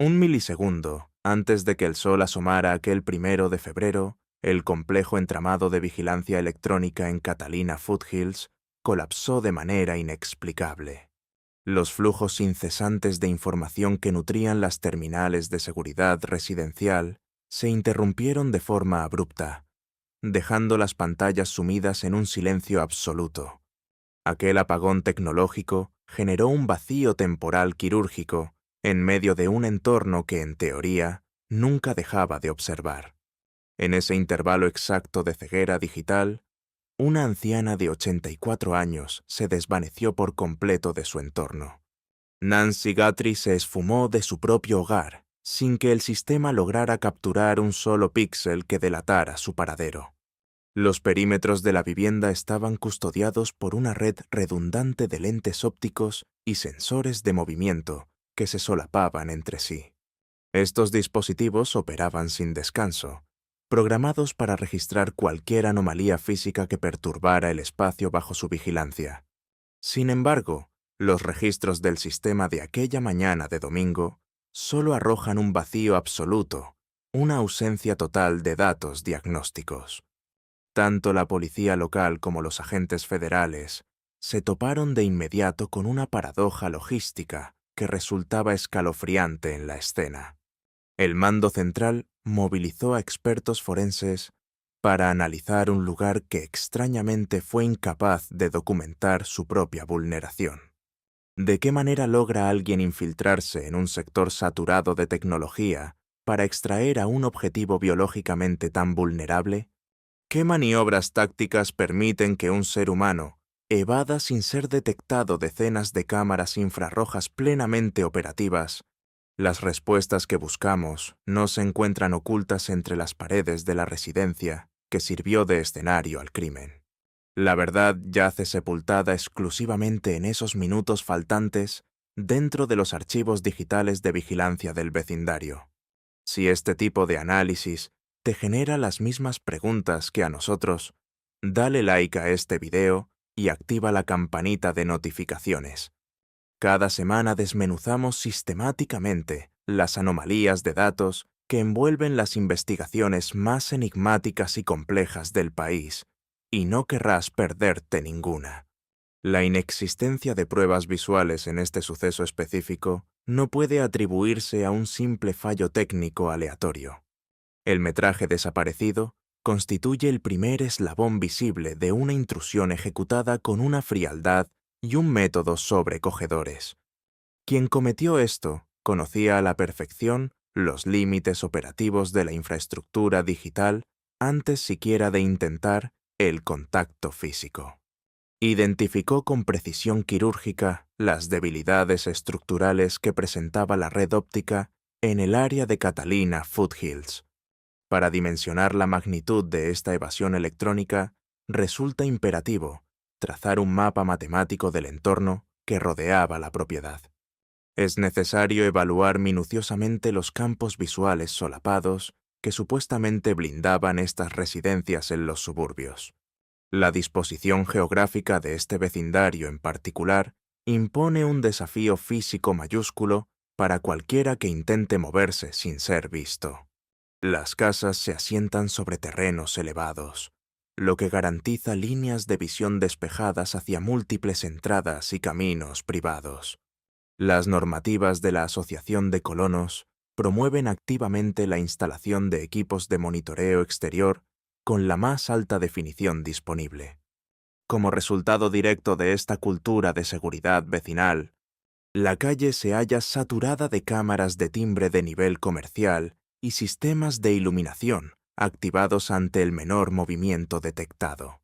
Un milisegundo antes de que el sol asomara aquel 1 de febrero, el complejo entramado de vigilancia electrónica en Catalina Foothills colapsó de manera inexplicable. Los flujos incesantes de información que nutrían las terminales de seguridad residencial se interrumpieron de forma abrupta, dejando las pantallas sumidas en un silencio absoluto. Aquel apagón tecnológico generó un vacío temporal quirúrgico en medio de un entorno que, en teoría, nunca dejaba de observar. En ese intervalo exacto de ceguera digital, una anciana de 84 años se desvaneció por completo de su entorno. Nancy Guthrie se esfumó de su propio hogar, sin que el sistema lograra capturar un solo píxel que delatara su paradero. Los perímetros de la vivienda estaban custodiados por una red redundante de lentes ópticos y sensores de movimiento que se solapaban entre sí. Estos dispositivos operaban sin descanso, programados para registrar cualquier anomalía física que perturbara el espacio bajo su vigilancia. Sin embargo, los registros del sistema de aquella mañana de domingo solo arrojan un vacío absoluto, una ausencia total de datos diagnósticos. Tanto la policía local como los agentes federales se toparon de inmediato con una paradoja logística que resultaba escalofriante en la escena. El mando central movilizó a expertos forenses para analizar un lugar que extrañamente fue incapaz de documentar su propia vulneración. ¿De qué manera logra alguien infiltrarse en un sector saturado de tecnología para extraer a un objetivo biológicamente tan vulnerable? ¿Qué maniobras tácticas permiten que un ser humano evada sin ser detectado decenas de cámaras infrarrojas plenamente operativas? Las respuestas que buscamos no se encuentran ocultas entre las paredes de la residencia que sirvió de escenario al crimen. La verdad yace sepultada exclusivamente en esos minutos faltantes dentro de los archivos digitales de vigilancia del vecindario. Si este tipo de análisis te genera las mismas preguntas que a nosotros, dale like a este video y activa la campanita de notificaciones. Cada semana desmenuzamos sistemáticamente las anomalías de datos que envuelven las investigaciones más enigmáticas y complejas del país, y no querrás perderte ninguna. La inexistencia de pruebas visuales en este suceso específico no puede atribuirse a un simple fallo técnico aleatorio. El metraje desaparecido constituye el primer eslabón visible de una intrusión ejecutada con una frialdad y un método sobrecogedores. Quien cometió esto conocía a la perfección los límites operativos de la infraestructura digital antes siquiera de intentar el contacto físico. Identificó con precisión quirúrgica las debilidades estructurales que presentaba la red óptica en el área de Catalina Foothills. Para dimensionar la magnitud de esta evasión electrónica, resulta imperativo trazar un mapa matemático del entorno que rodeaba la propiedad. Es necesario evaluar minuciosamente los campos visuales solapados que supuestamente blindaban estas residencias en los suburbios. La disposición geográfica de este vecindario en particular impone un desafío físico mayúsculo para cualquiera que intente moverse sin ser visto. Las casas se asientan sobre terrenos elevados, lo que garantiza líneas de visión despejadas hacia múltiples entradas y caminos privados. Las normativas de la Asociación de Colonos promueven activamente la instalación de equipos de monitoreo exterior con la más alta definición disponible. Como resultado directo de esta cultura de seguridad vecinal, la calle se halla saturada de cámaras de timbre de nivel comercial y sistemas de iluminación activados ante el menor movimiento detectado.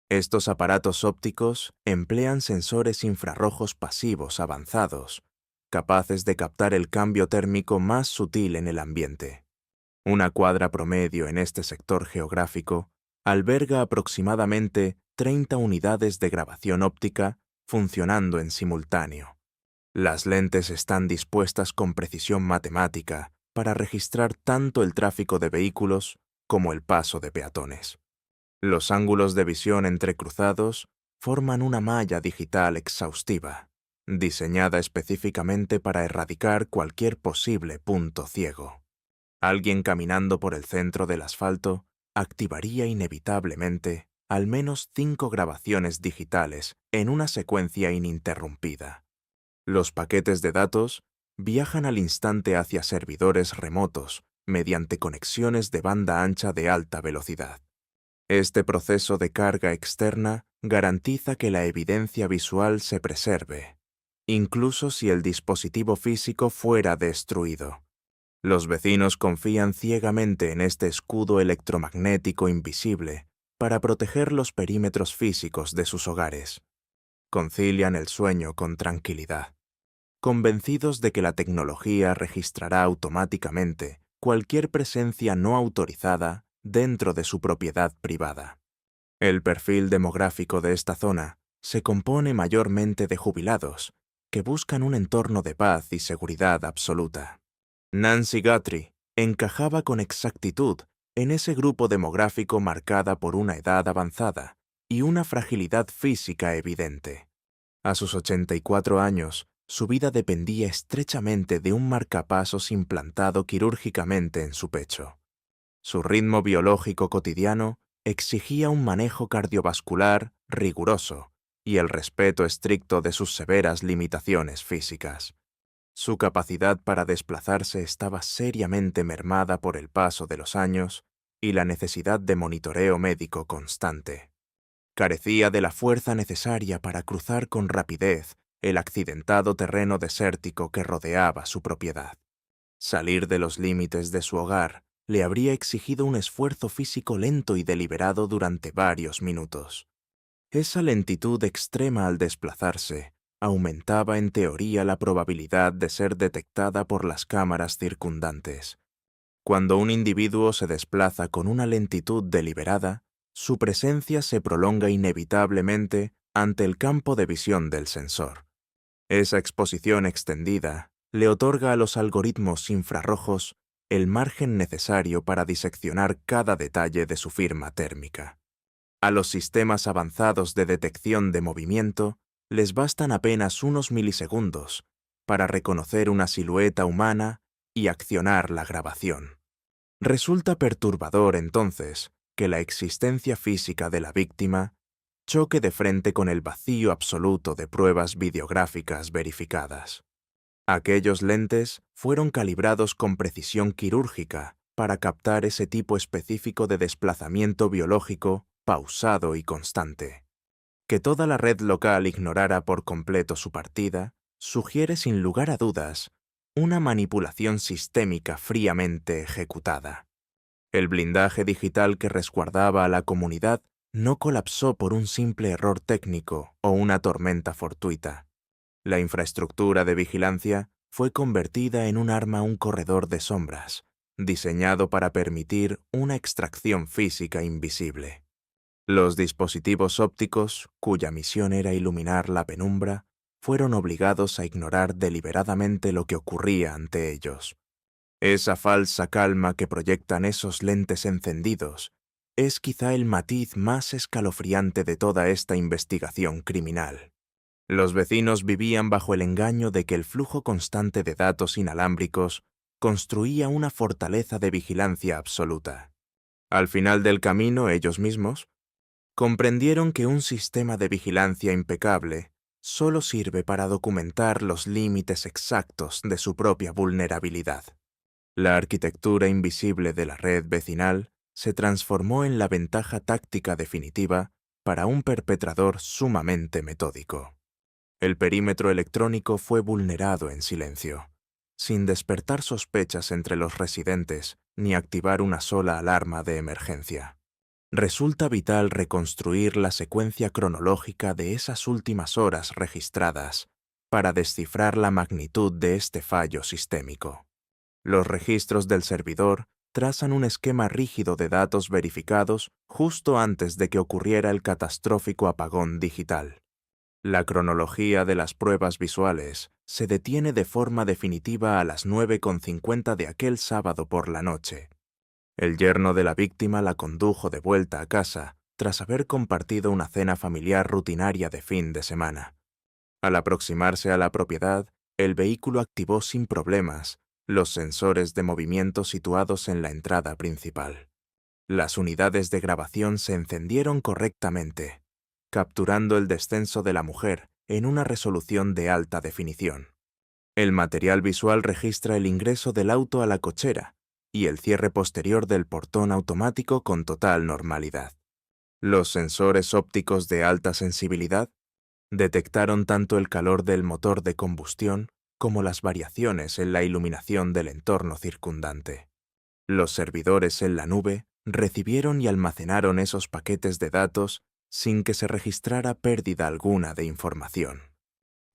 Estos aparatos ópticos emplean sensores infrarrojos pasivos avanzados, capaces de captar el cambio térmico más sutil en el ambiente. Una cuadra promedio en este sector geográfico alberga aproximadamente 30 unidades de grabación óptica funcionando en simultáneo. Las lentes están dispuestas con precisión matemática para registrar tanto el tráfico de vehículos como el paso de peatones. Los ángulos de visión entrecruzados forman una malla digital exhaustiva, diseñada específicamente para erradicar cualquier posible punto ciego. Alguien caminando por el centro del asfalto activaría inevitablemente al menos 5 grabaciones digitales en una secuencia ininterrumpida. Los paquetes de datos viajan al instante hacia servidores remotos mediante conexiones de banda ancha de alta velocidad. Este proceso de carga externa garantiza que la evidencia visual se preserve, incluso si el dispositivo físico fuera destruido. Los vecinos confían ciegamente en este escudo electromagnético invisible para proteger los perímetros físicos de sus hogares. Concilian el sueño con tranquilidad, convencidos de que la tecnología registrará automáticamente cualquier presencia no autorizada dentro de su propiedad privada. El perfil demográfico de esta zona se compone mayormente de jubilados que buscan un entorno de paz y seguridad absoluta. Nancy Guthrie encajaba con exactitud en ese grupo demográfico marcada por una edad avanzada y una fragilidad física evidente. A sus 84 años, su vida dependía estrechamente de un marcapasos implantado quirúrgicamente en su pecho. Su ritmo biológico cotidiano exigía un manejo cardiovascular riguroso y el respeto estricto de sus severas limitaciones físicas. Su capacidad para desplazarse estaba seriamente mermada por el paso de los años y la necesidad de monitoreo médico constante. Carecía de la fuerza necesaria para cruzar con rapidez el accidentado terreno desértico que rodeaba su propiedad. Salir de los límites de su hogar le habría exigido un esfuerzo físico lento y deliberado durante varios minutos. Esa lentitud extrema al desplazarse aumentaba en teoría la probabilidad de ser detectada por las cámaras circundantes. Cuando un individuo se desplaza con una lentitud deliberada, su presencia se prolonga inevitablemente ante el campo de visión del sensor. Esa exposición extendida le otorga a los algoritmos infrarrojos el margen necesario para diseccionar cada detalle de su firma térmica. A los sistemas avanzados de detección de movimiento les bastan apenas unos milisegundos para reconocer una silueta humana y accionar la grabación. Resulta perturbador, entonces, que la existencia física de la víctima choque de frente con el vacío absoluto de pruebas videográficas verificadas. Aquellos lentes fueron calibrados con precisión quirúrgica para captar ese tipo específico de desplazamiento biológico pausado y constante. Que toda la red local ignorara por completo su partida sugiere sin lugar a dudas una manipulación sistémica fríamente ejecutada. El blindaje digital que resguardaba a la comunidad no colapsó por un simple error técnico o una tormenta fortuita. La infraestructura de vigilancia fue convertida en un corredor de sombras, diseñado para permitir una extracción física invisible. Los dispositivos ópticos, cuya misión era iluminar la penumbra, fueron obligados a ignorar deliberadamente lo que ocurría ante ellos. Esa falsa calma que proyectan esos lentes encendidos es quizá el matiz más escalofriante de toda esta investigación criminal. Los vecinos vivían bajo el engaño de que el flujo constante de datos inalámbricos construía una fortaleza de vigilancia absoluta. Al final del camino, ellos mismos comprendieron que un sistema de vigilancia impecable solo sirve para documentar los límites exactos de su propia vulnerabilidad. La arquitectura invisible de la red vecinal se transformó en la ventaja táctica definitiva para un perpetrador sumamente metódico. El perímetro electrónico fue vulnerado en silencio, sin despertar sospechas entre los residentes ni activar una sola alarma de emergencia. Resulta vital reconstruir la secuencia cronológica de esas últimas horas registradas para descifrar la magnitud de este fallo sistémico. Los registros del servidor trazan un esquema rígido de datos verificados justo antes de que ocurriera el catastrófico apagón digital. La cronología de las pruebas visuales se detiene de forma definitiva a las 9:50 de aquel sábado por la noche. El yerno de la víctima la condujo de vuelta a casa tras haber compartido una cena familiar rutinaria de fin de semana. Al aproximarse a la propiedad, el vehículo activó sin problemas los sensores de movimiento situados en la entrada principal. Las unidades de grabación se encendieron correctamente, capturando el descenso de la mujer en una resolución de alta definición. El material visual registra el ingreso del auto a la cochera y el cierre posterior del portón automático con total normalidad. Los sensores ópticos de alta sensibilidad detectaron tanto el calor del motor de combustión como las variaciones en la iluminación del entorno circundante. Los servidores en la nube recibieron y almacenaron esos paquetes de datos sin que se registrara pérdida alguna de información.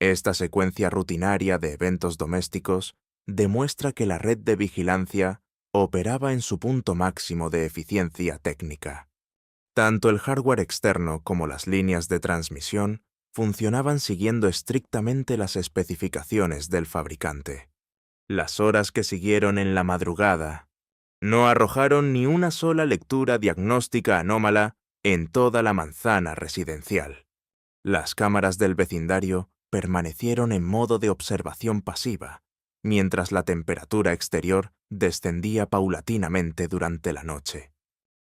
Esta secuencia rutinaria de eventos domésticos demuestra que la red de vigilancia operaba en su punto máximo de eficiencia técnica. Tanto el hardware externo como las líneas de transmisión funcionaban siguiendo estrictamente las especificaciones del fabricante. Las horas que siguieron en la madrugada no arrojaron ni una sola lectura diagnóstica anómala en toda la manzana residencial. Las cámaras del vecindario permanecieron en modo de observación pasiva, mientras la temperatura exterior descendía paulatinamente durante la noche.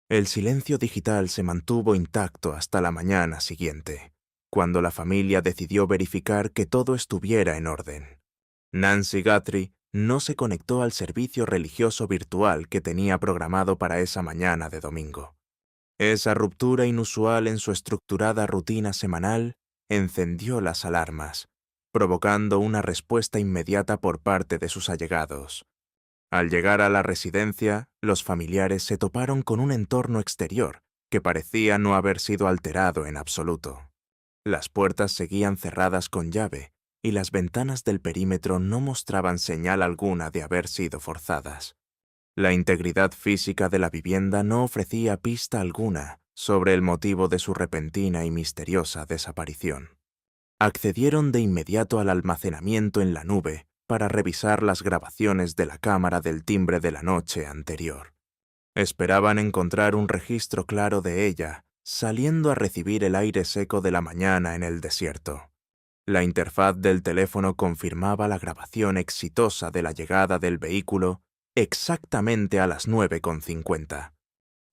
El silencio digital se mantuvo intacto hasta la mañana siguiente, cuando la familia decidió verificar que todo estuviera en orden. Nancy Guthrie no se conectó al servicio religioso virtual que tenía programado para esa mañana de domingo. Esa ruptura inusual en su estructurada rutina semanal encendió las alarmas, provocando una respuesta inmediata por parte de sus allegados. Al llegar a la residencia, los familiares se toparon con un entorno exterior que parecía no haber sido alterado en absoluto. Las puertas seguían cerradas con llave y las ventanas del perímetro no mostraban señal alguna de haber sido forzadas. La integridad física de la vivienda no ofrecía pista alguna sobre el motivo de su repentina y misteriosa desaparición. Accedieron de inmediato al almacenamiento en la nube para revisar las grabaciones de la cámara del timbre de la noche anterior. Esperaban encontrar un registro claro de ella, saliendo a recibir el aire seco de la mañana en el desierto. La interfaz del teléfono confirmaba la grabación exitosa de la llegada del vehículo exactamente a las 9:50.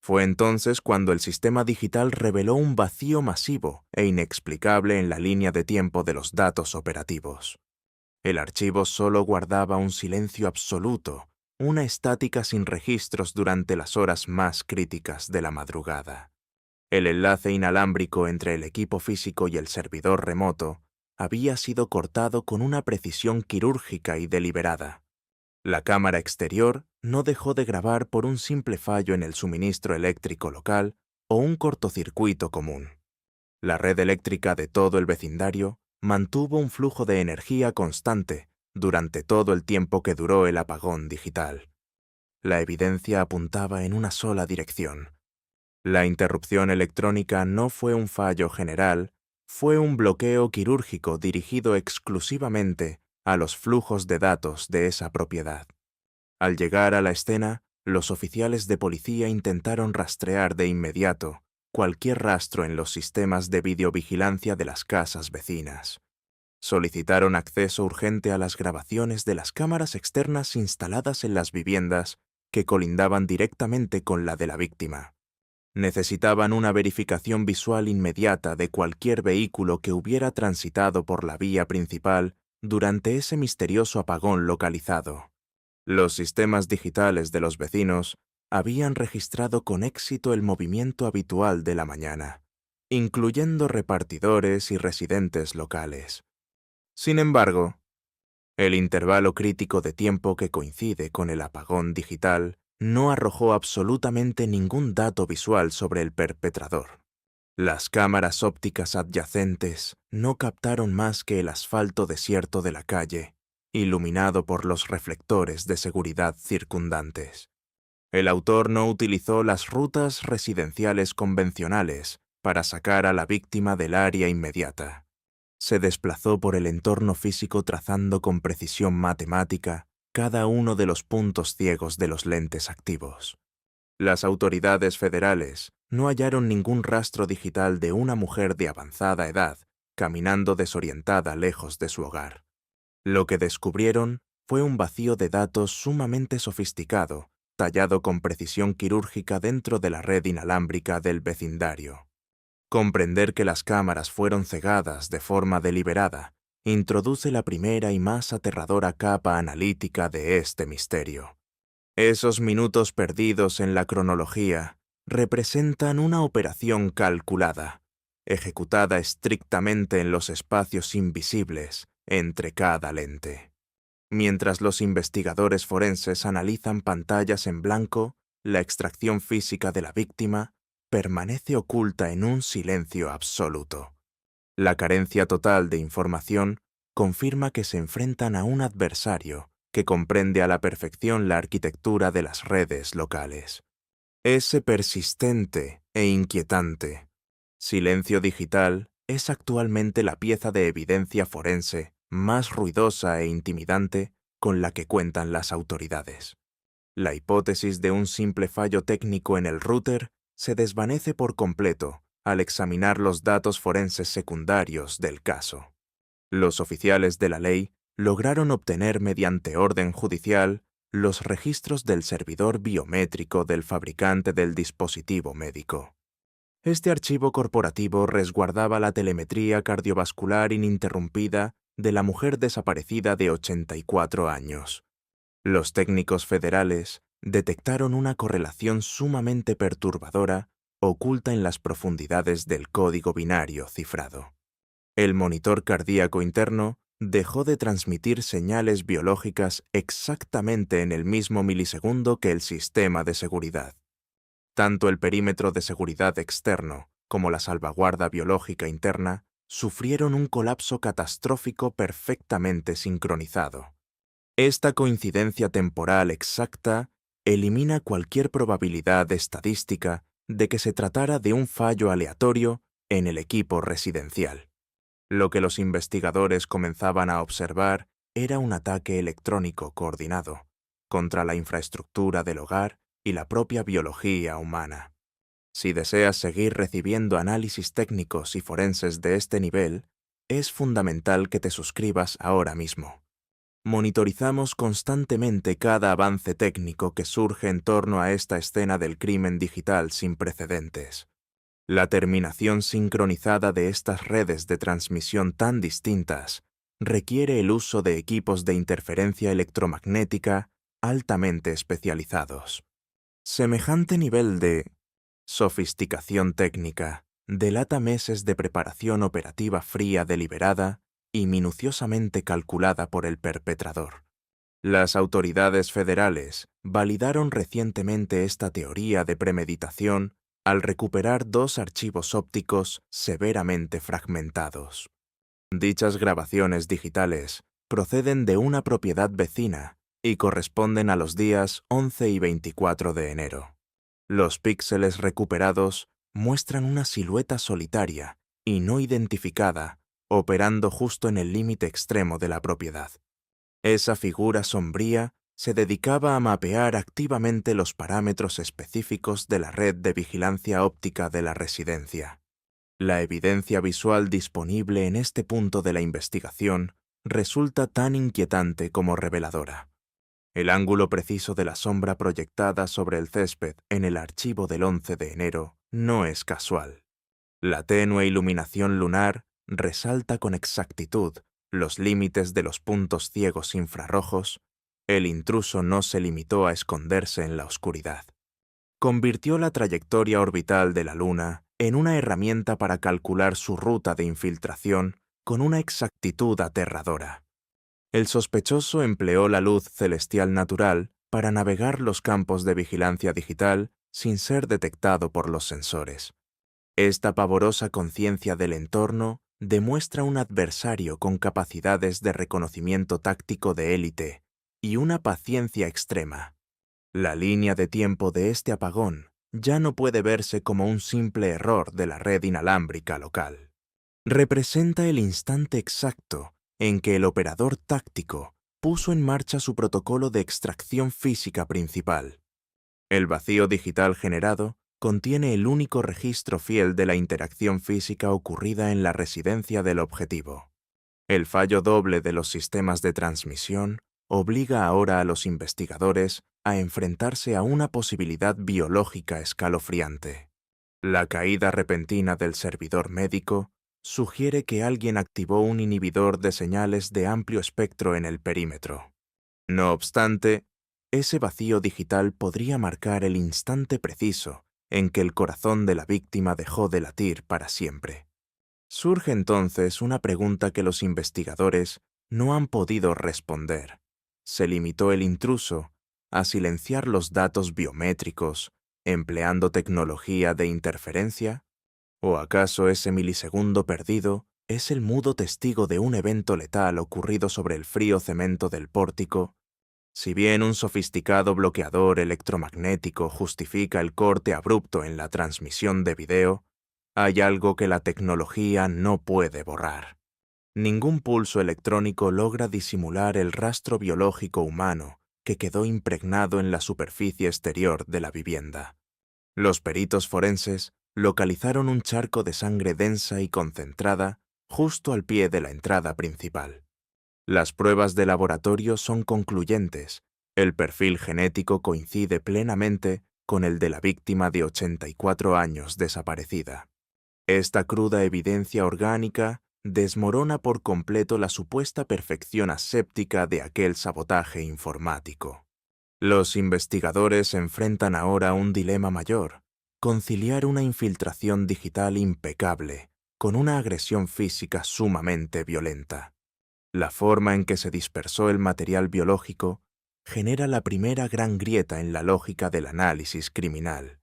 Fue entonces cuando el sistema digital reveló un vacío masivo e inexplicable en la línea de tiempo de los datos operativos. El archivo solo guardaba un silencio absoluto, una estática sin registros durante las horas más críticas de la madrugada. El enlace inalámbrico entre el equipo físico y el servidor remoto había sido cortado con una precisión quirúrgica y deliberada. La cámara exterior no dejó de grabar por un simple fallo en el suministro eléctrico local o un cortocircuito común. La red eléctrica de todo el vecindario mantuvo un flujo de energía constante durante todo el tiempo que duró el apagón digital. La evidencia apuntaba en una sola dirección. La interrupción electrónica no fue un fallo general, fue un bloqueo quirúrgico dirigido exclusivamente a los flujos de datos de esa propiedad. Al llegar a la escena, los oficiales de policía intentaron rastrear de inmediato cualquier rastro en los sistemas de videovigilancia de las casas vecinas. Solicitaron acceso urgente a las grabaciones de las cámaras externas instaladas en las viviendas que colindaban directamente con la de la víctima. Necesitaban una verificación visual inmediata de cualquier vehículo que hubiera transitado por la vía principal durante ese misterioso apagón localizado. Los sistemas digitales de los vecinos habían registrado con éxito el movimiento habitual de la mañana, incluyendo repartidores y residentes locales. Sin embargo, el intervalo crítico de tiempo que coincide con el apagón digital no arrojó absolutamente ningún dato visual sobre el perpetrador. Las cámaras ópticas adyacentes no captaron más que el asfalto desierto de la calle, iluminado por los reflectores de seguridad circundantes. El autor no utilizó las rutas residenciales convencionales para sacar a la víctima del área inmediata. Se desplazó por el entorno físico trazando con precisión matemática cada uno de los puntos ciegos de los lentes activos. Las autoridades federales no hallaron ningún rastro digital de una mujer de avanzada edad caminando desorientada lejos de su hogar. Lo que descubrieron fue un vacío de datos sumamente sofisticado, tallado con precisión quirúrgica dentro de la red inalámbrica del vecindario. Comprender que las cámaras fueron cegadas de forma deliberada introduce la primera y más aterradora capa analítica de este misterio. Esos minutos perdidos en la cronología representan una operación calculada, ejecutada estrictamente en los espacios invisibles entre cada lente. Mientras los investigadores forenses analizan pantallas en blanco, la extracción física de la víctima permanece oculta en un silencio absoluto. La carencia total de información confirma que se enfrentan a un adversario que comprende a la perfección la arquitectura de las redes locales. Ese persistente e inquietante silencio digital es actualmente la pieza de evidencia forense más ruidosa e intimidante con la que cuentan las autoridades. La hipótesis de un simple fallo técnico en el router se desvanece por completo al examinar los datos forenses secundarios del caso. Los oficiales de la ley lograron obtener mediante orden judicial los registros del servidor biométrico del fabricante del dispositivo médico. Este archivo corporativo resguardaba la telemetría cardiovascular ininterrumpida de la mujer desaparecida de 84 años. Los técnicos federales detectaron una correlación sumamente perturbadora oculta en las profundidades del código binario cifrado. El monitor cardíaco interno dejó de transmitir señales biológicas exactamente en el mismo milisegundo que el sistema de seguridad. Tanto el perímetro de seguridad externo como la salvaguarda biológica interna sufrieron un colapso catastrófico perfectamente sincronizado. Esta coincidencia temporal exacta elimina cualquier probabilidad estadística de que se tratara de un fallo aleatorio en el equipo residencial. Lo que los investigadores comenzaban a observar era un ataque electrónico coordinado contra la infraestructura del hogar y la propia biología humana. Si deseas seguir recibiendo análisis técnicos y forenses de este nivel, es fundamental que te suscribas ahora mismo. Monitorizamos constantemente cada avance técnico que surge en torno a esta escena del crimen digital sin precedentes. La terminación sincronizada de estas redes de transmisión tan distintas requiere el uso de equipos de interferencia electromagnética altamente especializados. Semejante nivel de sofisticación técnica delata meses de preparación operativa fría deliberada y minuciosamente calculada por el perpetrador. Las autoridades federales validaron recientemente esta teoría de premeditación al recuperar 2 archivos ópticos severamente fragmentados. Dichas grabaciones digitales proceden de una propiedad vecina y corresponden a los días 11 y 24 de enero. Los píxeles recuperados muestran una silueta solitaria y no identificada operando justo en el límite extremo de la propiedad. Esa figura sombría se dedicaba a mapear activamente los parámetros específicos de la red de vigilancia óptica de la residencia. La evidencia visual disponible en este punto de la investigación resulta tan inquietante como reveladora. El ángulo preciso de la sombra proyectada sobre el césped en el archivo del 11 de enero no es casual. La tenue iluminación lunar resalta con exactitud los límites de los puntos ciegos infrarrojos. El intruso no se limitó a esconderse en la oscuridad. Convirtió la trayectoria orbital de la Luna en una herramienta para calcular su ruta de infiltración con una exactitud aterradora. El sospechoso empleó la luz celestial natural para navegar los campos de vigilancia digital sin ser detectado por los sensores. Esta pavorosa conciencia del entorno demuestra un adversario con capacidades de reconocimiento táctico de élite y una paciencia extrema. La línea de tiempo de este apagón ya no puede verse como un simple error de la red inalámbrica local. Representa el instante exacto en que el operador táctico puso en marcha su protocolo de extracción física principal. El vacío digital generado contiene el único registro fiel de la interacción física ocurrida en la residencia del objetivo. El fallo doble de los sistemas de transmisión obliga ahora a los investigadores a enfrentarse a una posibilidad biológica escalofriante. La caída repentina del servidor médico sugiere que alguien activó un inhibidor de señales de amplio espectro en el perímetro. No obstante, ese vacío digital podría marcar el instante preciso en que el corazón de la víctima dejó de latir para siempre. Surge entonces una pregunta que los investigadores no han podido responder. ¿Se limitó el intruso a silenciar los datos biométricos empleando tecnología de interferencia? ¿O acaso ese milisegundo perdido es el mudo testigo de un evento letal ocurrido sobre el frío cemento del pórtico? Si bien un sofisticado bloqueador electromagnético justifica el corte abrupto en la transmisión de video, hay algo que la tecnología no puede borrar. Ningún pulso electrónico logra disimular el rastro biológico humano que quedó impregnado en la superficie exterior de la vivienda. Los peritos forenses localizaron un charco de sangre densa y concentrada justo al pie de la entrada principal. Las pruebas de laboratorio son concluyentes. El perfil genético coincide plenamente con el de la víctima de 84 años desaparecida. Esta cruda evidencia orgánica desmorona por completo la supuesta perfección aséptica de aquel sabotaje informático. Los investigadores enfrentan ahora un dilema mayor: conciliar una infiltración digital impecable con una agresión física sumamente violenta. La forma en que se dispersó el material biológico genera la primera gran grieta en la lógica del análisis criminal.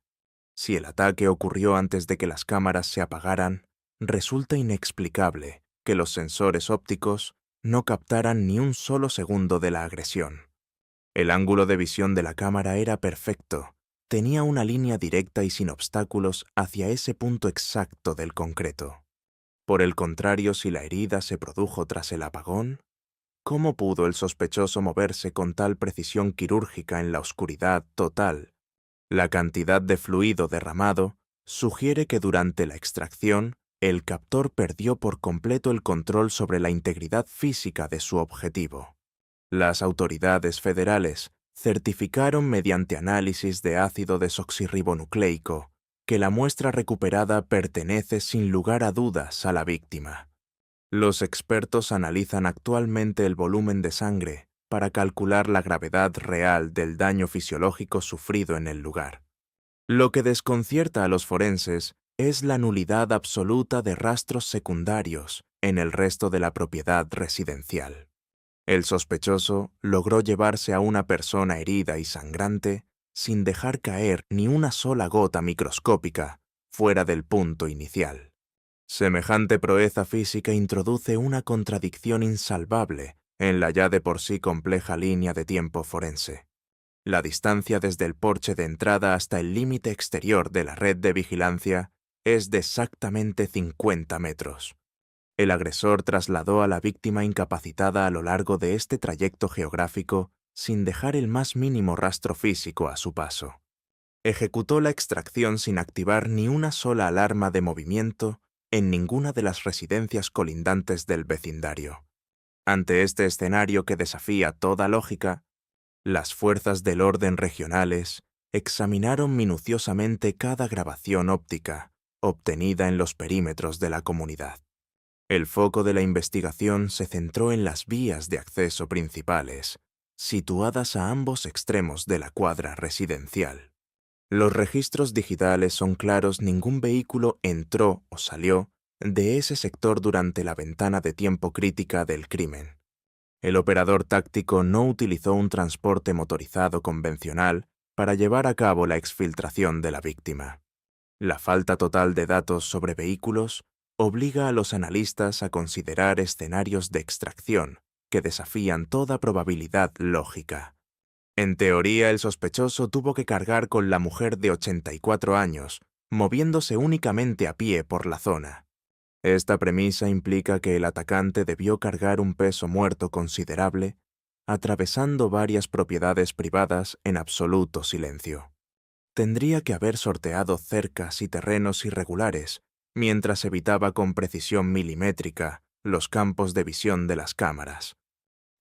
Si el ataque ocurrió antes de que las cámaras se apagaran, resulta inexplicable que los sensores ópticos no captaran ni un solo segundo de la agresión. El ángulo de visión de la cámara era perfecto, tenía una línea directa y sin obstáculos hacia ese punto exacto del concreto. Por el contrario, si la herida se produjo tras el apagón, ¿cómo pudo el sospechoso moverse con tal precisión quirúrgica en la oscuridad total? La cantidad de fluido derramado sugiere que durante la extracción, el captor perdió por completo el control sobre la integridad física de su objetivo. Las autoridades federales certificaron mediante análisis de ácido desoxirribonucleico que la muestra recuperada pertenece sin lugar a dudas a la víctima. Los expertos analizan actualmente el volumen de sangre para calcular la gravedad real del daño fisiológico sufrido en el lugar. Lo que desconcierta a los forenses es la nulidad absoluta de rastros secundarios en el resto de la propiedad residencial. El sospechoso logró llevarse a una persona herida y sangrante sin dejar caer ni una sola gota microscópica fuera del punto inicial. Semejante proeza física introduce una contradicción insalvable en la ya de por sí compleja línea de tiempo forense. La distancia desde el porche de entrada hasta el límite exterior de la red de vigilancia es de exactamente 50 metros. El agresor trasladó a la víctima incapacitada a lo largo de este trayecto geográfico sin dejar el más mínimo rastro físico a su paso. Ejecutó la extracción sin activar ni una sola alarma de movimiento en ninguna de las residencias colindantes del vecindario. Ante este escenario que desafía toda lógica, las fuerzas del orden regionales examinaron minuciosamente cada grabación óptica obtenida en los perímetros de la comunidad. El foco de la investigación se centró en las vías de acceso principales, situadas a ambos extremos de la cuadra residencial. Los registros digitales son claros: ningún vehículo entró o salió de ese sector durante la ventana de tiempo crítica del crimen. El operador táctico no utilizó un transporte motorizado convencional para llevar a cabo la exfiltración de la víctima. La falta total de datos sobre vehículos obliga a los analistas a considerar escenarios de extracción que desafían toda probabilidad lógica. En teoría, el sospechoso tuvo que cargar con la mujer de 84 años, moviéndose únicamente a pie por la zona. Esta premisa implica que el atacante debió cargar un peso muerto considerable, atravesando varias propiedades privadas en absoluto silencio. tendría que haber sorteado cercas y terrenos irregulares, mientras evitaba con precisión milimétrica los campos de visión de las cámaras.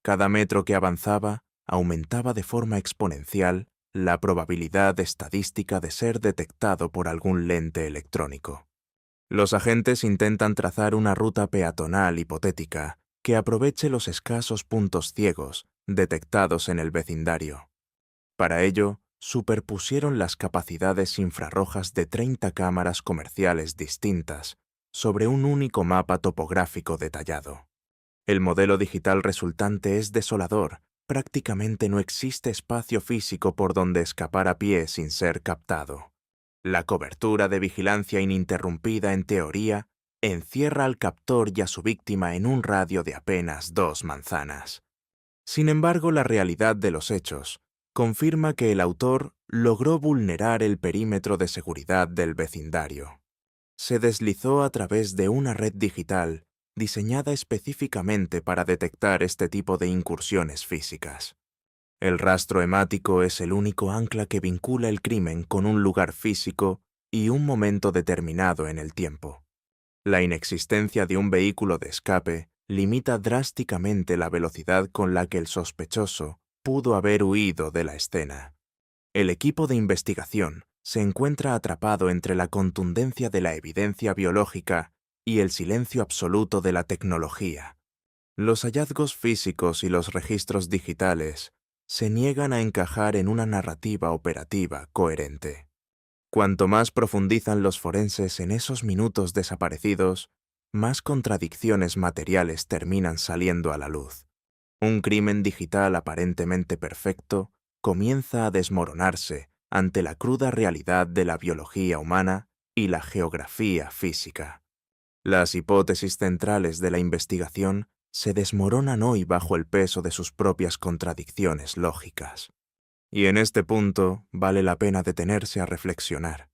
Cada metro que avanzaba aumentaba de forma exponencial la probabilidad estadística de ser detectado por algún lente electrónico. Los agentes intentan trazar una ruta peatonal hipotética que aproveche los escasos puntos ciegos detectados en el vecindario. Para ello, superpusieron las capacidades infrarrojas de 30 cámaras comerciales distintas sobre un único mapa topográfico detallado. El modelo digital resultante es desolador. Prácticamente no existe espacio físico por donde escapar a pie sin ser captado. La cobertura de vigilancia ininterrumpida, en teoría, encierra al captor y a su víctima en un radio de apenas 2 manzanas. Sin embargo, la realidad de los hechos confirma que el autor logró vulnerar el perímetro de seguridad del vecindario. Se deslizó a través de una red digital diseñada específicamente para detectar este tipo de incursiones físicas. El rastro hemático es el único ancla que vincula el crimen con un lugar físico y un momento determinado en el tiempo. La inexistencia de un vehículo de escape limita drásticamente la velocidad con la que el sospechoso pudo haber huido de la escena. El equipo de investigación se encuentra atrapado entre la contundencia de la evidencia biológica y el silencio absoluto de la tecnología. Los hallazgos físicos y los registros digitales se niegan a encajar en una narrativa operativa coherente. Cuanto más profundizan los forenses en esos minutos desaparecidos, más contradicciones materiales terminan saliendo a la luz. Un crimen digital aparentemente perfecto comienza a desmoronarse ante la cruda realidad de la biología humana y la geografía física. Las hipótesis centrales de la investigación se desmoronan hoy bajo el peso de sus propias contradicciones lógicas. Y en este punto vale la pena detenerse a reflexionar.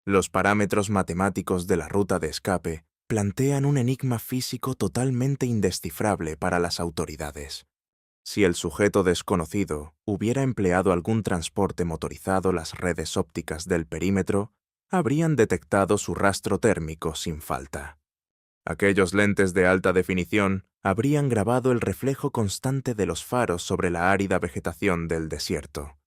Los parámetros matemáticos de la ruta de escape plantean un enigma físico totalmente indescifrable para las autoridades. Si el sujeto desconocido hubiera empleado algún transporte motorizado, las redes ópticas del perímetro habrían detectado su rastro térmico sin falta. Aquellos lentes de alta definición habrían grabado el reflejo constante de los faros sobre la árida vegetación del desierto.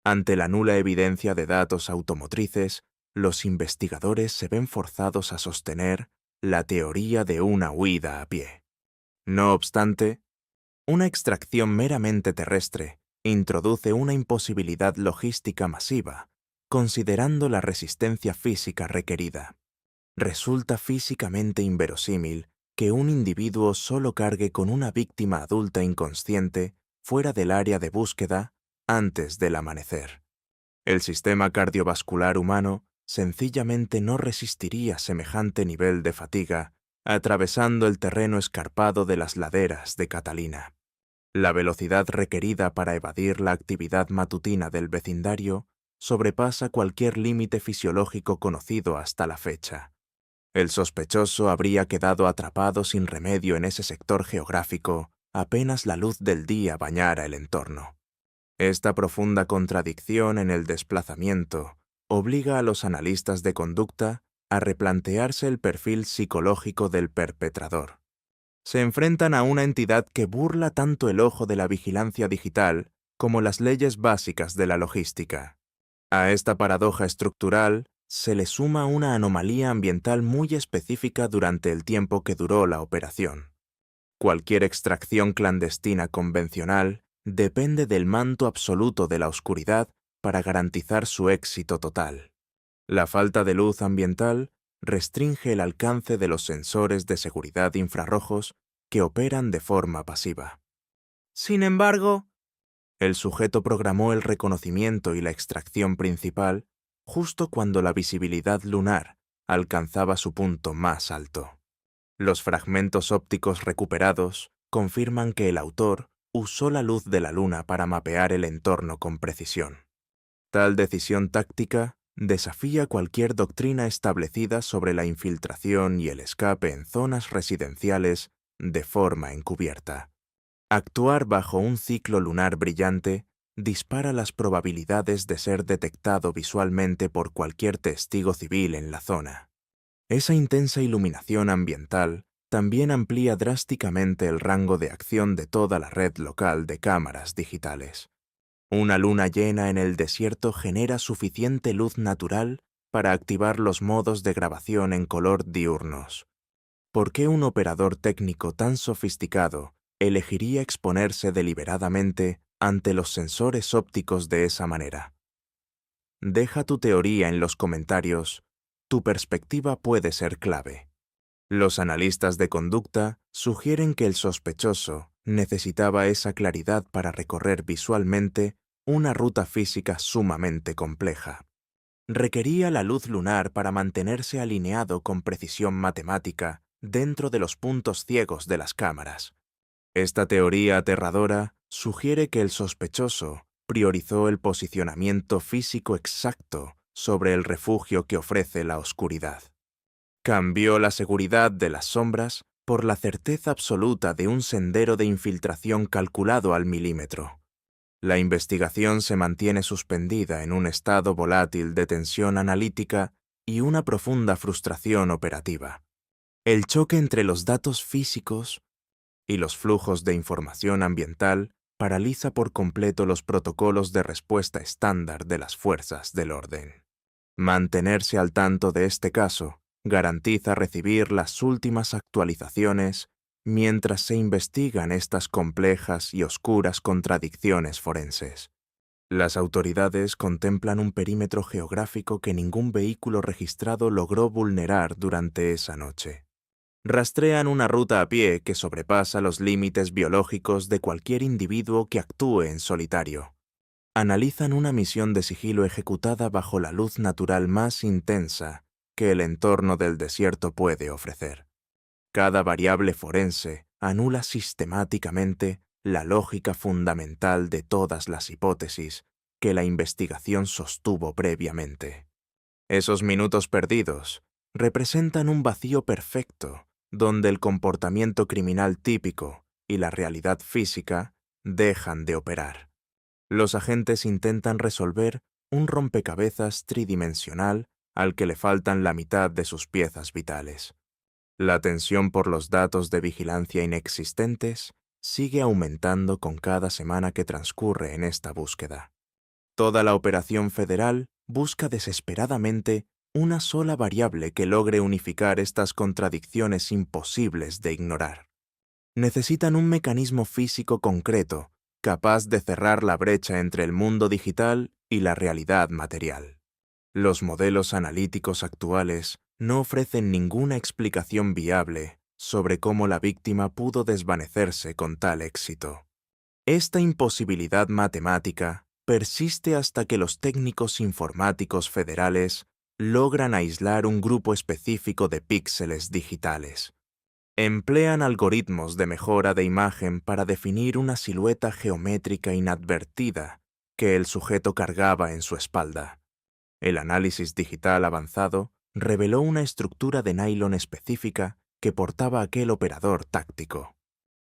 Ante la nula evidencia de datos automotrices, los investigadores se ven forzados a sostener la teoría de una huida a pie. No obstante, una extracción meramente terrestre introduce una imposibilidad logística masiva, considerando la resistencia física requerida. Resulta físicamente inverosímil que un individuo solo cargue con una víctima adulta inconsciente fuera del área de búsqueda antes del amanecer. El sistema cardiovascular humano sencillamente no resistiría semejante nivel de fatiga atravesando el terreno escarpado de las laderas de Catalina. La velocidad requerida para evadir la actividad matutina del vecindario sobrepasa cualquier límite fisiológico conocido hasta la fecha. El sospechoso habría quedado atrapado sin remedio en ese sector geográfico apenas la luz del día bañara el entorno. Esta profunda contradicción en el desplazamiento obliga a los analistas de conducta a replantearse el perfil psicológico del perpetrador. Se enfrentan a una entidad que burla tanto el ojo de la vigilancia digital como las leyes básicas de la logística. A esta paradoja estructural se le suma una anomalía ambiental muy específica durante el tiempo que duró la operación. Cualquier extracción clandestina convencional depende del manto absoluto de la oscuridad para garantizar su éxito total. La falta de luz ambiental restringe el alcance de los sensores de seguridad infrarrojos que operan de forma pasiva. Sin embargo, el sujeto programó el reconocimiento y la extracción principal justo cuando la visibilidad lunar alcanzaba su punto más alto. Los fragmentos ópticos recuperados confirman que el autor usó la luz de la luna para mapear el entorno con precisión. Tal decisión táctica desafía cualquier doctrina establecida sobre la infiltración y el escape en zonas residenciales de forma encubierta. Actuar bajo un ciclo lunar brillante dispara las probabilidades de ser detectado visualmente por cualquier testigo civil en la zona. Esa intensa iluminación ambiental también amplía drásticamente el rango de acción de toda la red local de cámaras digitales. Una luna llena en el desierto genera suficiente luz natural para activar los modos de grabación en color diurnos. ¿Por qué un operador técnico tan sofisticado elegiría exponerse deliberadamente ante los sensores ópticos de esa manera? Deja tu teoría en los comentarios. Tu perspectiva puede ser clave. Los analistas de conducta sugieren que el sospechoso necesitaba esa claridad para recorrer visualmente una ruta física sumamente compleja. Requería la luz lunar para mantenerse alineado con precisión matemática dentro de los puntos ciegos de las cámaras. Esta teoría aterradora sugiere que el sospechoso priorizó el posicionamiento físico exacto sobre el refugio que ofrece la oscuridad. Cambió la seguridad de las sombras por la certeza absoluta de un sendero de infiltración calculado al milímetro. La investigación se mantiene suspendida en un estado volátil de tensión analítica y una profunda frustración operativa. El choque entre los datos físicos y los flujos de información ambiental paraliza por completo los protocolos de respuesta estándar de las fuerzas del orden. Mantenerse al tanto de este caso garantiza recibir las últimas actualizaciones mientras se investigan estas complejas y oscuras contradicciones forenses. Las autoridades contemplan un perímetro geográfico que ningún vehículo registrado logró vulnerar durante esa noche. Rastrean una ruta a pie que sobrepasa los límites biológicos de cualquier individuo que actúe en solitario. Analizan una misión de sigilo ejecutada bajo la luz natural más intensa que el entorno del desierto puede ofrecer. Cada variable forense anula sistemáticamente la lógica fundamental de todas las hipótesis que la investigación sostuvo previamente. Esos minutos perdidos representan un vacío perfecto donde el comportamiento criminal típico y la realidad física dejan de operar. Los agentes intentan resolver un rompecabezas tridimensional al que le faltan la mitad de sus piezas vitales. La tensión por los datos de vigilancia inexistentes sigue aumentando con cada semana que transcurre en esta búsqueda. Toda la operación federal busca desesperadamente una sola variable que logre unificar estas contradicciones imposibles de ignorar. Necesitan un mecanismo físico concreto capaz de cerrar la brecha entre el mundo digital y la realidad material. Los modelos analíticos actuales no ofrecen ninguna explicación viable sobre cómo la víctima pudo desvanecerse con tal éxito. Esta imposibilidad matemática persiste hasta que los técnicos informáticos federales logran aislar un grupo específico de píxeles digitales. Emplean algoritmos de mejora de imagen para definir una silueta geométrica inadvertida que el sujeto cargaba en su espalda. El análisis digital avanzado reveló una estructura de nylon específica que portaba aquel operador táctico.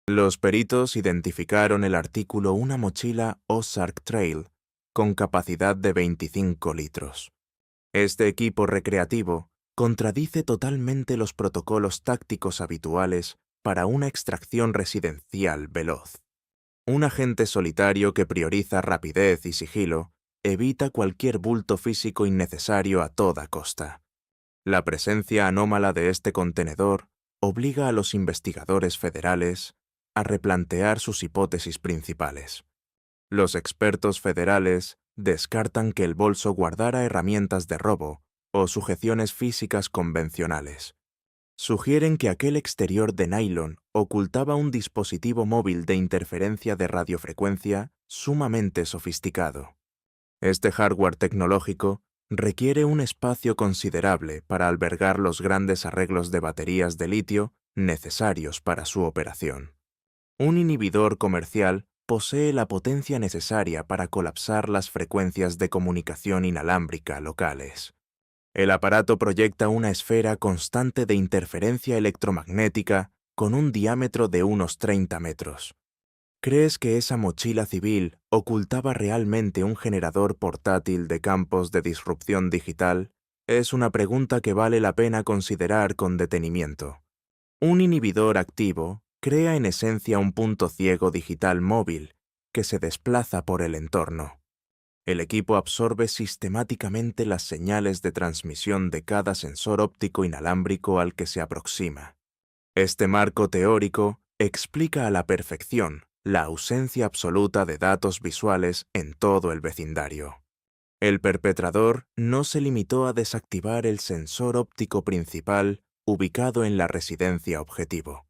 Los peritos identificaron el artículo una mochila Ozark Trail con capacidad de 25 litros. Este equipo recreativo contradice totalmente los protocolos tácticos habituales para una extracción residencial veloz. Un agente solitario que prioriza rapidez y sigilo evita cualquier bulto físico innecesario a toda costa. La presencia anómala de este contenedor obliga a los investigadores federales a replantear sus hipótesis principales. Los expertos federales descartan que el bolso guardara herramientas de robo o sujeciones físicas convencionales. Sugieren que aquel exterior de nylon ocultaba un dispositivo móvil de interferencia de radiofrecuencia sumamente sofisticado. Este hardware tecnológico requiere un espacio considerable para albergar los grandes arreglos de baterías de litio necesarios para su operación. Un inhibidor comercial posee la potencia necesaria para colapsar las frecuencias de comunicación inalámbrica locales. El aparato proyecta una esfera constante de interferencia electromagnética con un diámetro de unos 30 metros. ¿Crees que esa mochila civil ocultaba realmente un generador portátil de campos de disrupción digital? Es una pregunta que vale la pena considerar con detenimiento. Un inhibidor activo crea en esencia un punto ciego digital móvil que se desplaza por el entorno. El equipo absorbe sistemáticamente las señales de transmisión de cada sensor óptico inalámbrico al que se aproxima. Este marco teórico explica a la perfección la ausencia absoluta de datos visuales en todo el vecindario. El perpetrador no se limitó a desactivar el sensor óptico principal ubicado en la residencia objetivo.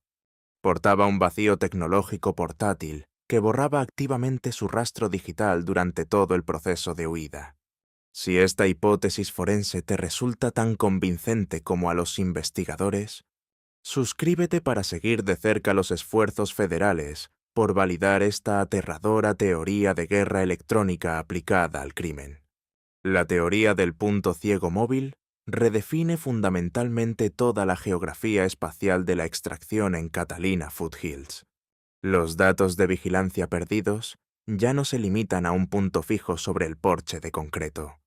Portaba un vacío tecnológico portátil que borraba activamente su rastro digital durante todo el proceso de huida. Si esta hipótesis forense te resulta tan convincente como a los investigadores, suscríbete para seguir de cerca los esfuerzos federales por validar esta aterradora teoría de guerra electrónica aplicada al crimen. La teoría del punto ciego móvil redefine fundamentalmente toda la geografía espacial de la extracción en Catalina Foothills. Los datos de vigilancia perdidos ya no se limitan a un punto fijo sobre el porche de concreto.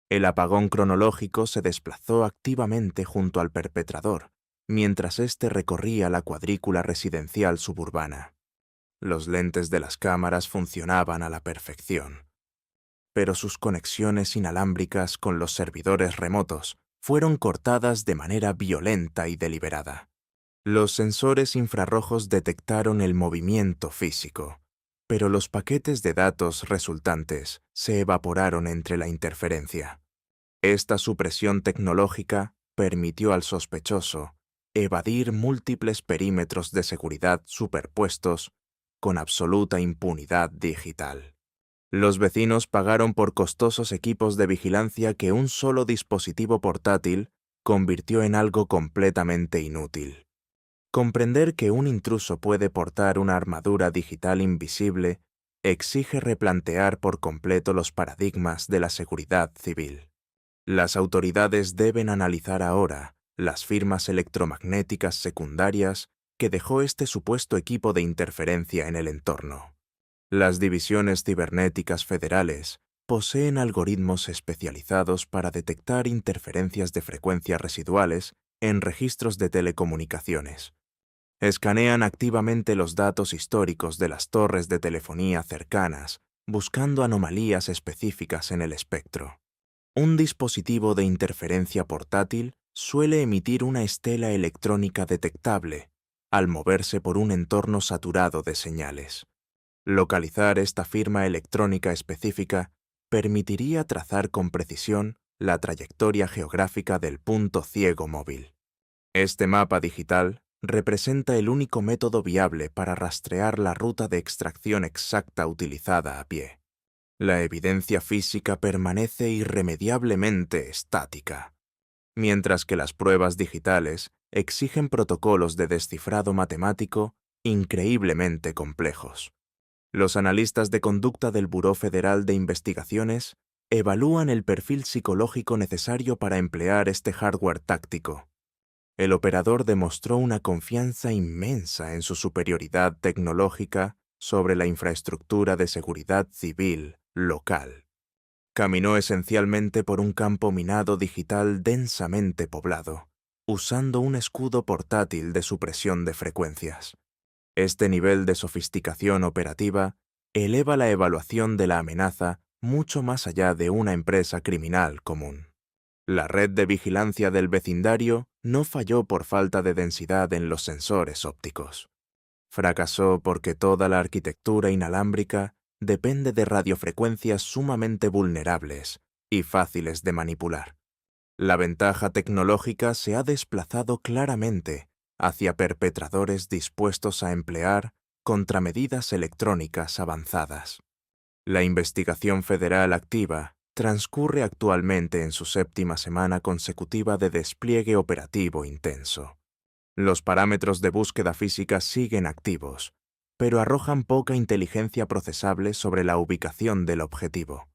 El apagón cronológico se desplazó activamente junto al perpetrador, mientras éste recorría la cuadrícula residencial suburbana. Los lentes de las cámaras funcionaban a la perfección, pero sus conexiones inalámbricas con los servidores remotos fueron cortadas de manera violenta y deliberada. Los sensores infrarrojos detectaron el movimiento físico, pero los paquetes de datos resultantes se evaporaron entre la interferencia. Esta supresión tecnológica permitió al sospechoso evadir múltiples perímetros de seguridad superpuestos con absoluta impunidad digital. Los vecinos pagaron por costosos equipos de vigilancia que un solo dispositivo portátil convirtió en algo completamente inútil. Comprender que un intruso puede portar una armadura digital invisible exige replantear por completo los paradigmas de la seguridad civil. Las autoridades deben analizar ahora las firmas electromagnéticas secundarias que dejó este supuesto equipo de interferencia en el entorno. Las divisiones cibernéticas federales poseen algoritmos especializados para detectar interferencias de frecuencias residuales en registros de telecomunicaciones. Escanean activamente los datos históricos de las torres de telefonía cercanas, buscando anomalías específicas en el espectro. Un dispositivo de interferencia portátil suele emitir una estela electrónica detectable al moverse por un entorno saturado de señales. Localizar esta firma electrónica específica permitiría trazar con precisión la trayectoria geográfica del punto ciego móvil. Este mapa digital representa el único método viable para rastrear la ruta de extracción exacta utilizada a pie. La evidencia física permanece irremediablemente estática, mientras que las pruebas digitales exigen protocolos de descifrado matemático increíblemente complejos. Los analistas de conducta del Buró Federal de Investigaciones evalúan el perfil psicológico necesario para emplear este hardware táctico. El operador demostró una confianza inmensa en su superioridad tecnológica sobre la infraestructura de seguridad civil local. Caminó esencialmente por un campo minado digital densamente poblado, usando un escudo portátil de supresión de frecuencias. Este nivel de sofisticación operativa eleva la evaluación de la amenaza mucho más allá de una empresa criminal común. La red de vigilancia del vecindario no falló por falta de densidad en los sensores ópticos. Fracasó porque toda la arquitectura inalámbrica depende de radiofrecuencias sumamente vulnerables y fáciles de manipular. La ventaja tecnológica se ha desplazado claramente hacia perpetradores dispuestos a emplear contramedidas electrónicas avanzadas. La investigación federal activa transcurre actualmente en su 7ª semana consecutiva de despliegue operativo intenso. Los parámetros de búsqueda física siguen activos, pero arrojan poca inteligencia procesable sobre la ubicación del objetivo.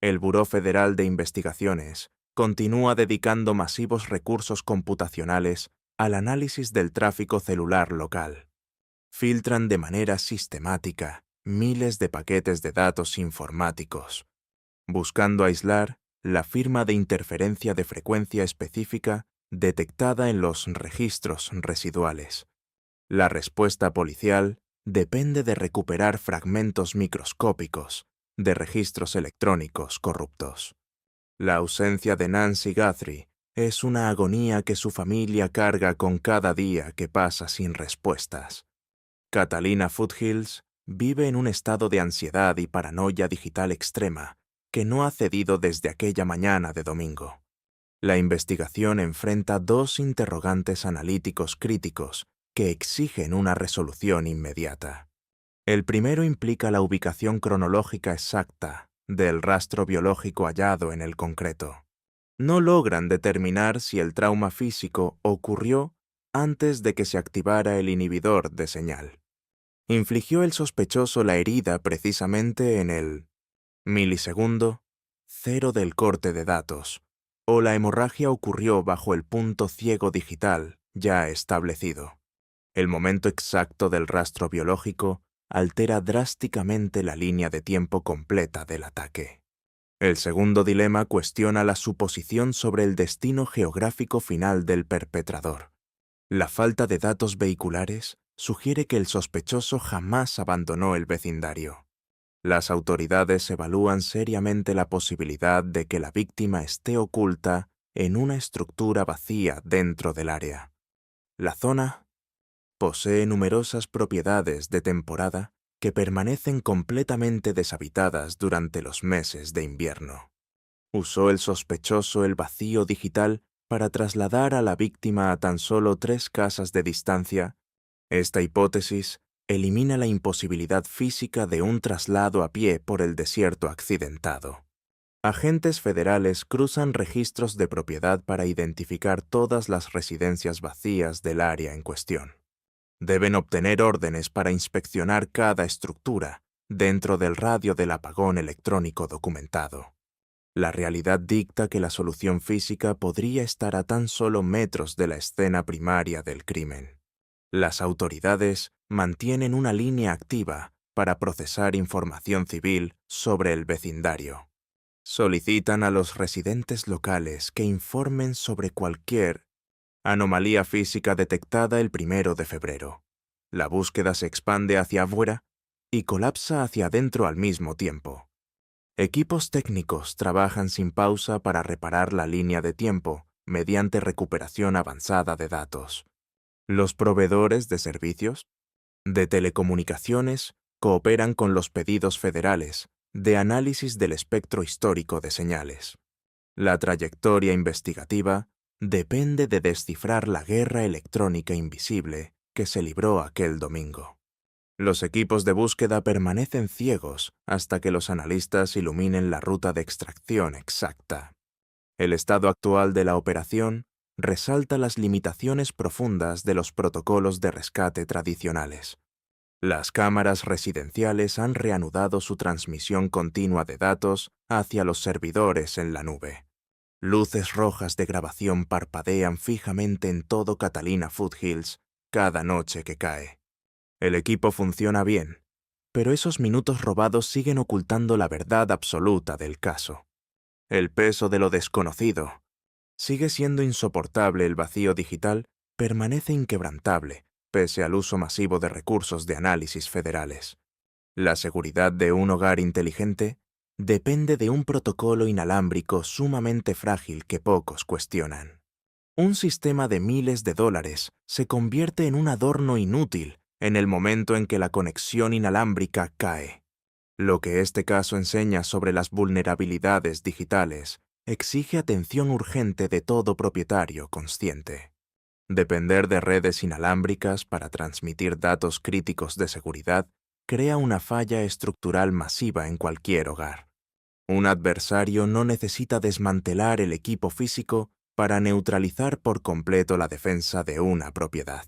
El Buró Federal de Investigaciones continúa dedicando masivos recursos computacionales al análisis del tráfico celular local. filtran de manera sistemática miles de paquetes de datos informáticos, buscando aislar la firma de interferencia de frecuencia específica detectada en los registros residuales. La respuesta policial depende de recuperar fragmentos microscópicos de registros electrónicos corruptos. La ausencia de Nancy Guthrie es una agonía que su familia carga con cada día que pasa sin respuestas. Catalina Foothills vive en un estado de ansiedad y paranoia digital extrema que no ha cedido desde aquella mañana de domingo. La investigación enfrenta dos interrogantes analíticos críticos que exigen una resolución inmediata. El primero implica la ubicación cronológica exacta del rastro biológico hallado en el concreto. No logran determinar si el trauma físico ocurrió antes de que se activara el inhibidor de señal. ¿Infligió el sospechoso la herida precisamente en el milisegundo cero del corte de datos, o la hemorragia ocurrió bajo el punto ciego digital ya establecido? El momento exacto del rastro biológico altera drásticamente la línea de tiempo completa del ataque. El segundo dilema cuestiona la suposición sobre el destino geográfico final del perpetrador. La falta de datos vehiculares sugiere que el sospechoso jamás abandonó el vecindario. Las autoridades evalúan seriamente la posibilidad de que la víctima esté oculta en una estructura vacía dentro del área. La zona posee numerosas propiedades de temporada que permanecen completamente deshabitadas durante los meses de invierno. ¿Usó el sospechoso el vacío digital para trasladar a la víctima a tan solo 3 casas de distancia? Esta hipótesis elimina la imposibilidad física de un traslado a pie por el desierto accidentado. Agentes federales cruzan registros de propiedad para identificar todas las residencias vacías del área en cuestión. Deben obtener órdenes para inspeccionar cada estructura dentro del radio del apagón electrónico documentado. La realidad dicta que la solución física podría estar a tan solo metros de la escena primaria del crimen. Las autoridades mantienen una línea activa para procesar información civil sobre el vecindario. Solicitan a los residentes locales que informen sobre cualquier anomalía física detectada el 1 de febrero. La búsqueda se expande hacia afuera y colapsa hacia adentro al mismo tiempo. Equipos técnicos trabajan sin pausa para reparar la línea de tiempo mediante recuperación avanzada de datos. Los proveedores de servicios de telecomunicaciones cooperan con los pedidos federales de análisis del espectro histórico de señales. La trayectoria investigativa depende de descifrar la guerra electrónica invisible que se libró aquel domingo. Los equipos de búsqueda permanecen ciegos hasta que los analistas iluminen la ruta de extracción exacta. El estado actual de la operación resalta las limitaciones profundas de los protocolos de rescate tradicionales. Las cámaras residenciales han reanudado su transmisión continua de datos hacia los servidores en la nube. Luces rojas de grabación parpadean fijamente en todo Catalina Foothills cada noche que cae. El equipo funciona bien, pero esos minutos robados siguen ocultando la verdad absoluta del caso. El peso de lo desconocido. Sigue siendo insoportable. El vacío digital permanece inquebrantable, pese al uso masivo de recursos de análisis federales. La seguridad de un hogar inteligente depende de un protocolo inalámbrico sumamente frágil que pocos cuestionan. Un sistema de miles de dólares se convierte en un adorno inútil en el momento en que la conexión inalámbrica cae. Lo que este caso enseña sobre las vulnerabilidades digitales exige atención urgente de todo propietario consciente. Depender de redes inalámbricas para transmitir datos críticos de seguridad crea una falla estructural masiva en cualquier hogar. Un adversario no necesita desmantelar el equipo físico para neutralizar por completo la defensa de una propiedad.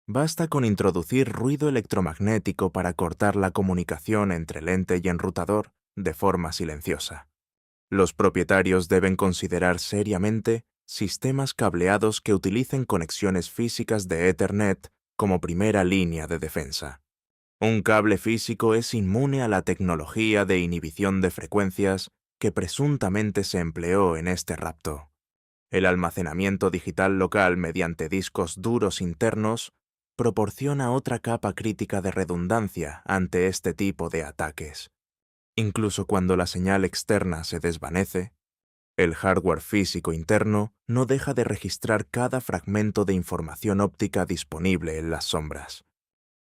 Basta con introducir ruido electromagnético para cortar la comunicación entre lente y enrutador de forma silenciosa. Los propietarios deben considerar seriamente sistemas cableados que utilicen conexiones físicas de Ethernet como primera línea de defensa. Un cable físico es inmune a la tecnología de inhibición de frecuencias que presuntamente se empleó en este rapto. El almacenamiento digital local mediante discos duros internos proporciona otra capa crítica de redundancia ante este tipo de ataques. Incluso cuando la señal externa se desvanece, el hardware físico interno no deja de registrar cada fragmento de información óptica disponible en las sombras.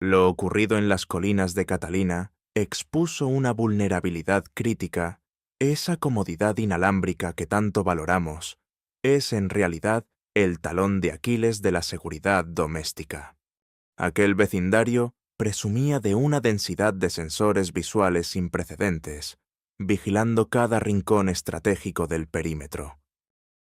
Lo ocurrido en las colinas de Catalina expuso una vulnerabilidad crítica. Esa comodidad inalámbrica que tanto valoramos es en realidad el talón de Aquiles de la seguridad doméstica. Aquel vecindario presumía de una densidad de sensores visuales sin precedentes, vigilando cada rincón estratégico del perímetro.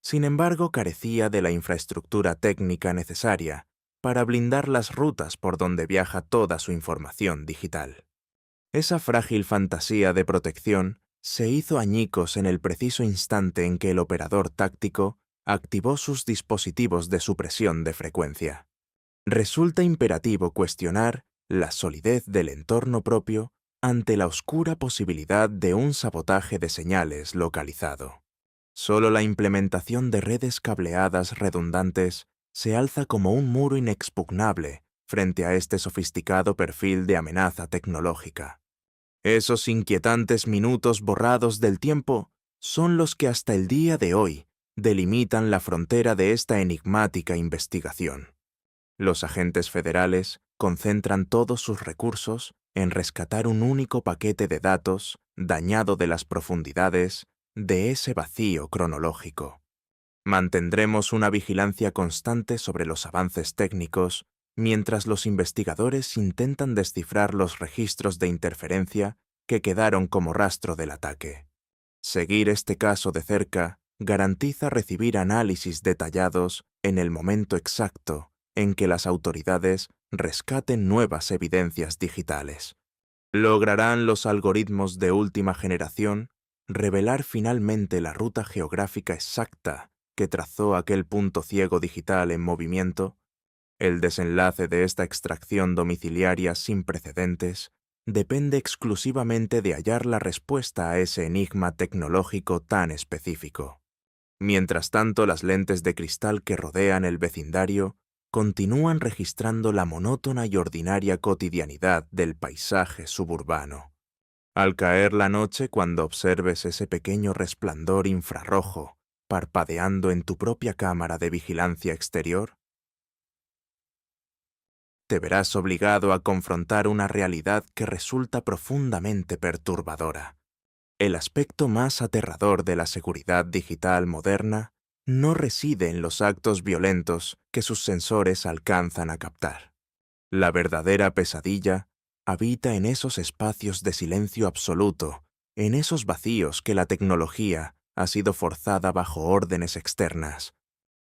Sin embargo, carecía de la infraestructura técnica necesaria para blindar las rutas por donde viaja toda su información digital. Esa frágil fantasía de protección se hizo añicos en el preciso instante en que el operador táctico activó sus dispositivos de supresión de frecuencia. Resulta imperativo cuestionar la solidez del entorno propio ante la oscura posibilidad de un sabotaje de señales localizado. Solo la implementación de redes cableadas redundantes se alza como un muro inexpugnable frente a este sofisticado perfil de amenaza tecnológica. Esos inquietantes minutos borrados del tiempo son los que hasta el día de hoy delimitan la frontera de esta enigmática investigación. Los agentes federales concentran todos sus recursos en rescatar un único paquete de datos dañado de las profundidades de ese vacío cronológico. Mantendremos una vigilancia constante sobre los avances técnicos mientras los investigadores intentan descifrar los registros de interferencia que quedaron como rastro del ataque. Seguir este caso de cerca garantiza recibir análisis detallados en el momento exacto en que las autoridades rescaten nuevas evidencias digitales. ¿Lograrán los algoritmos de última generación revelar finalmente la ruta geográfica exacta que trazó aquel punto ciego digital en movimiento? El desenlace de esta extracción domiciliaria sin precedentes depende exclusivamente de hallar la respuesta a ese enigma tecnológico tan específico. Mientras tanto, las lentes de cristal que rodean el vecindario continúan registrando la monótona y ordinaria cotidianidad del paisaje suburbano. Al caer la noche, cuando observes ese pequeño resplandor infrarrojo parpadeando en tu propia cámara de vigilancia exterior, te verás obligado a confrontar una realidad que resulta profundamente perturbadora. El aspecto más aterrador de la seguridad digital moderna no reside en los actos violentos que sus sensores alcanzan a captar. La verdadera pesadilla habita en esos espacios de silencio absoluto, en esos vacíos que la tecnología ha sido forzada bajo órdenes externas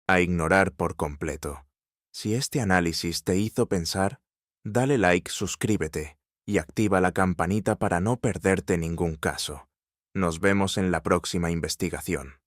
a ignorar por completo. Si este análisis te hizo pensar, dale like, suscríbete y activa la campanita para no perderte ningún caso. Nos vemos en la próxima investigación.